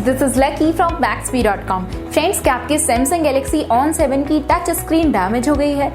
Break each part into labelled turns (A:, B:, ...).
A: this is Lucky from Maxbhi.com. Friends, क्या आपके Samsung Galaxy On7 की टच स्क्रीन डैमेज हो गई है?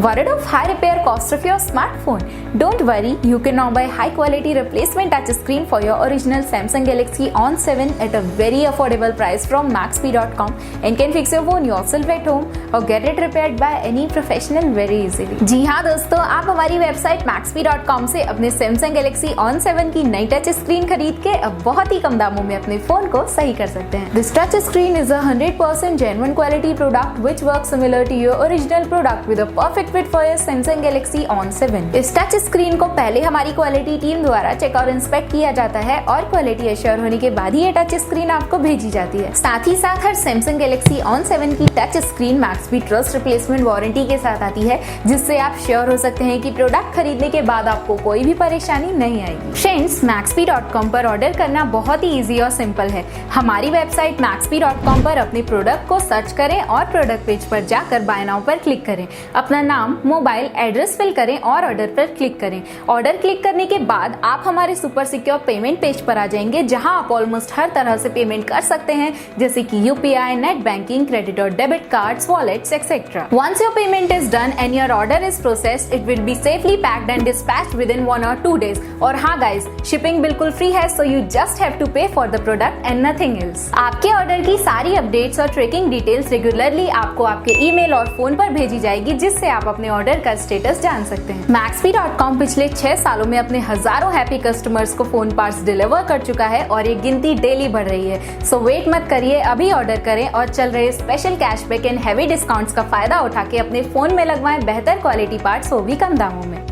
A: Worried of high repair cost of your smartphone? Don't worry, you can now buy high quality replacement touch screen for your original Samsung Galaxy On7 at a very affordable price from Maxbhi.com and can fix your phone yourself at home or get it repaired by any professional very easily. जी हाँ दोस्तों, आप हमारी website Maxbhi.com से अपने Samsung Galaxy On7 की नई touch screen खरीद के अब बहुत ही कम दामों में अपने फोन को सही कर सकते हैं। This touch screen is a 100% genuine quality product which works similar to your original product with a perfect fit for your Samsung Galaxy On7। इस टच स्क्रीन को पहले हमारी क्वालिटी टीम द्वारा चेक और इंस्पेक्ट किया जाता है और क्वालिटी एश्योर होने के बाद ही ये टच स्क्रीन आपको भेजी जाती है। साथ ही साथ हर Samsung Galaxy On7 की touch screen Maxbhi trust replacement warranty के साथ आती है, जिससे आप श्योर हो सकते हैं कि प्रोडक्ट खरीदने के बाद आपको कोई भी परेशानी नहीं आएगी। फ्रेंड्स, Maxbhi.com पर ऑर्डर करना बहुत ही इजी और सिंपल है। हमारी वेबसाइट Maxbhi.com पर अपने प्रोडक्ट को सर्च करें और प्रोडक्ट पेज पर जाकर बाय नाउ पर क्लिक करें। अपना नाम, मोबाइल, एड्रेस फिल करें और ऑर्डर पर क्लिक करें। ऑर्डर क्लिक करने के बाद आप हमारे सुपर सिक्योर पेमेंट पेज पर आ जाएंगे, जहां आप ऑलमोस्ट हर तरह से पेमेंट कर सकते हैं, जैसे कि यूपीआई, नेट बैंकिंग, क्रेडिट और debit cards, wallets etcetera. Once your payment is done and your order is processed, it will be safely packed and dispatched within 1 or 2 days। और हाँ गाइस, शिपिंग बिल्कुल free है, so you just have to pay for the product and nothing else। आपके order की सारी updates और tracking details regularly आपको आपके ईमेल और फोन पर भेजी जाएगी, जिससे आप अपने ऑर्डर का स्टेटस जान सकते हैं। Maxbhi.com पिछले 6 सालों में अपने हजारों हैप्पी कस्टमर्स को फोन पार्ट्स डिलीवर कर चुका है और ये गिनती डेली बढ़ रही है। सो वेट मत करिए, अभी ऑर्डर करें और चल रहे special cashback and heavy discounts का फायदा उठा के अपने फोन में लगवाएं बेहतर क्वालिटी पार्ट्स, वो भी कम दामों में।